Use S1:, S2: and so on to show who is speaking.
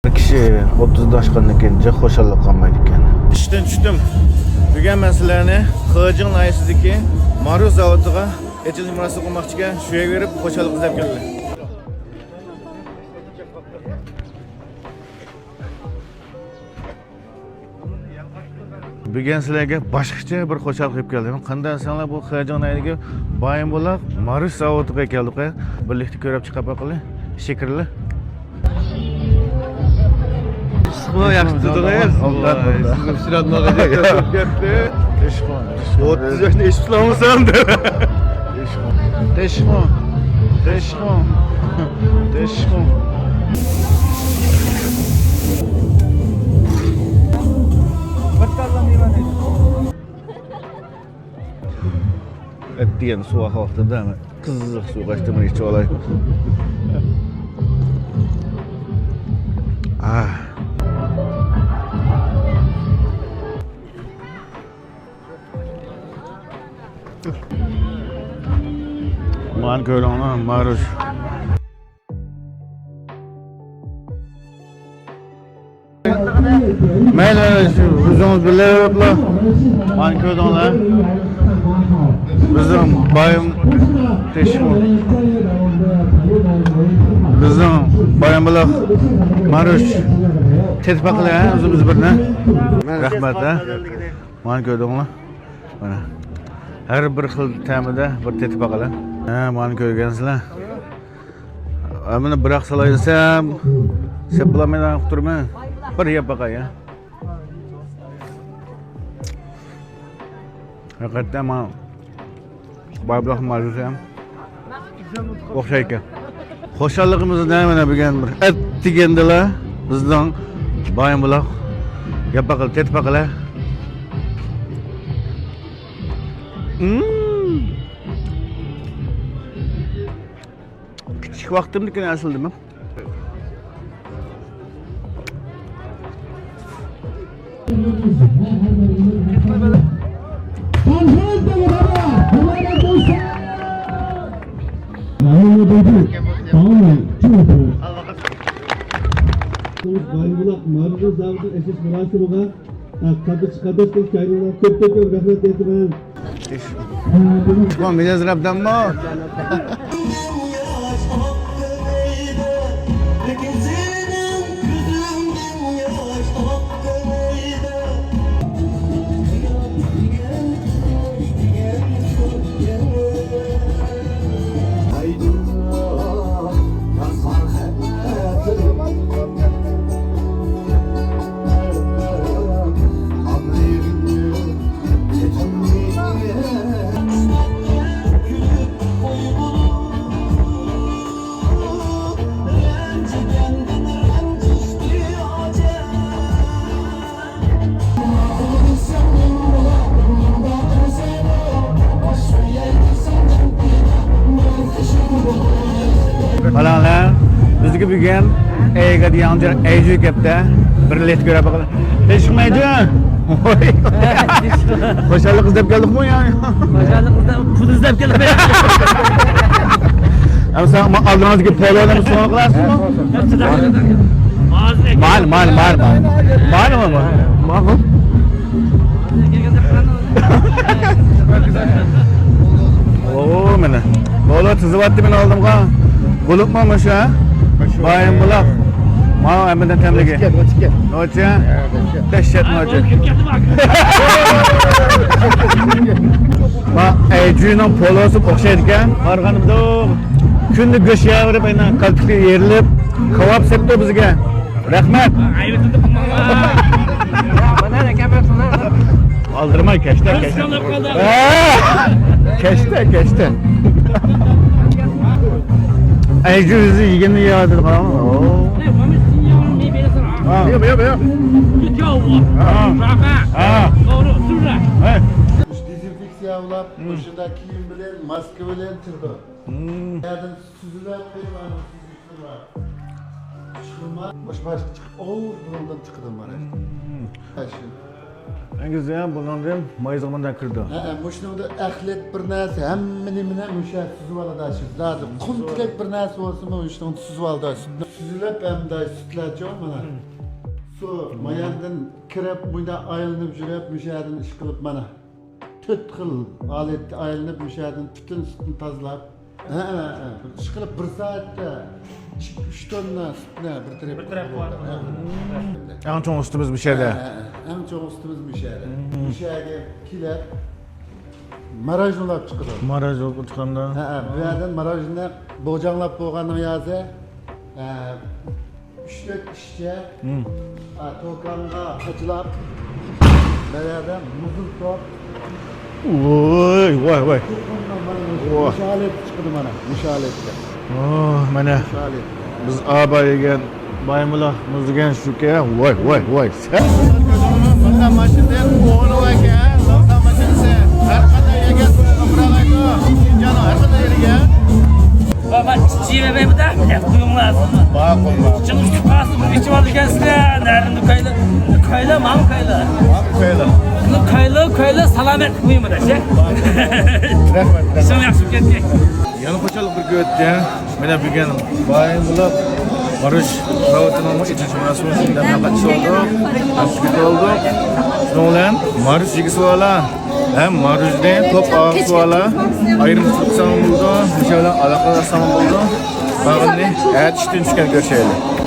S1: Bir kishi 30 yoshdan keyin xo'shallik qolmaydi ekan. İşten tushdim. Bugun masalani Xijing nahiyasidagi Maruz zavodiga echilish marosimi qilmoqchiga shu yerga berib xo'shallik izlab keldi. Bugun sizlarga boshqacha bir xo'shallik qilib keldim. Qanday sanlar bu Xijing nahiyasiga Bayinbuloq Maruz zavodiga keldik. Birlikda ko'rib chiqib boqaylik. Shikrli.
S2: Sıkma yakıştırdınız. Sizin Sinan Nağacak yapıp geldi. 30 yaşında eş tutamazsan da.
S1: Teşmo. Ettiğin su akıttı değil mi? Kızıllık su kaçtı mı hiç olay. Man köylüğüne Maruz. Meyli bizimiz bilir Man köylüğüne bizim bayım teşmur. Bizim Bayinbuloq Maruz tetpaqlı ya o'zimiz birni. Rahmat ha. Man köylüğüne. Mana har bir xil ta'mida bir tetpaqli. Ha, mana ko'rgansizlar. Mana biroq salay desam, seplamay turman. Bir yeb boqay ya. Haqiqatan men Bayinbuloq Maruz ham o'xshaydi. Xo'shalligimizni mana bugun bir et degandilar. Bizning Bayinbuloq yapaqil tetpaqli. Küçük vaktimdeki nasıldı mı?
S3: Bayinbuloq Maruz zavodi eşiş murosimiga qadrdek kaynonlar ko'p rahmat aytaman.
S1: Tamam, biraz rabdan mı? Falanlar bizga bugun Eyga degan Eyju kelibdi. Birlikda ko'rib boqamiz. Teshmaydi. Xo'shallik izlab keldikmi yani?
S4: Xo'shallik pul izlab kelib.
S1: Ama sen aldığınızdaki pololarını sonra kılarsın mı? Mal. Oo mana. Polo tizvatdi men aldım ha. Bulupmamış ha. Bayinbuloq. Mana hemen temligi. Nocha. Dehshat nocha. Ma Eyju'nun polosu o'xshaydi ekan. Qarg'animda kunni go'sht yeyib, aynan qalbga yerilib, kebab sepdi bizga. Rahmat. Aldırma keşte. Keşte. Eyju yüzü yigini yağdır falan.
S3: Dezinfeksiya boshida kiyim bilan maska bilan turdi. Yerdan suzilib qo'ygan sizlar. Chiqma, boshqa chiqib, burundan chiqdim mana.
S1: En güzel bundan mayıs zamandan kırdı.
S3: Muşnunda ahlet bir narsa hammani bilan o'sha suzib oladi shu. Lazım. Qumtirek bir narsa bo'lsa, muşnunda suzib oladi. süzülüp hem de sütlaç mana. Su mayandan kirip bunda aylanıp jürep müşahidin iş kılıp mana. Tüt kıl alet aylanıp müşahidin bütün sütünü tazlap. İş kılıp bir saatte 3 tonna sütüne bir trep var.
S1: En çok üstümüz bir şeyde.
S3: En çok üstümüz müşahide. Müşahide kiler marajnolap çıkıyor.
S1: Maraj olup çıkanda.
S3: Bu yerden marajını boğcanlap boğanı yazı. 3-4 işçi tokanға açılap beraber muzul top
S1: Voy.
S3: müşalet çıkdı bana müşaletle
S1: Oh, mana
S3: müşalet
S1: biz aba yegan baymula muzgan shuka. Voy.
S2: Bundan maşinada o'g'li ekan, lavha mashinasi. Har qanday yegan umraga, Şinjan'ın har qanday yeriga.
S4: Baba çiğme be bu da kuyum lazım.
S2: Bağa qo'yma.
S4: Çıkmış kupası bir içi var dikensine. Nerede kayla mam kayla. Kayla salamet kuyum da şey.
S2: Rahmat.
S4: Sen yakışıp ketdi.
S1: Yana qo'shilib bir o'tdi. Mana bugun baymula Marush ravatining ikkinchi marosimiga navbatchi oldik. Tashkil oldik. Shundan bilan Marush yig'isvola ham Marushdan ko'p og'izvola ayrim qilsam bo'ldi. O'sha bilan aloqalar samon bo'ldi. Bag'ni aytishdan tushgan ko'rishaylik.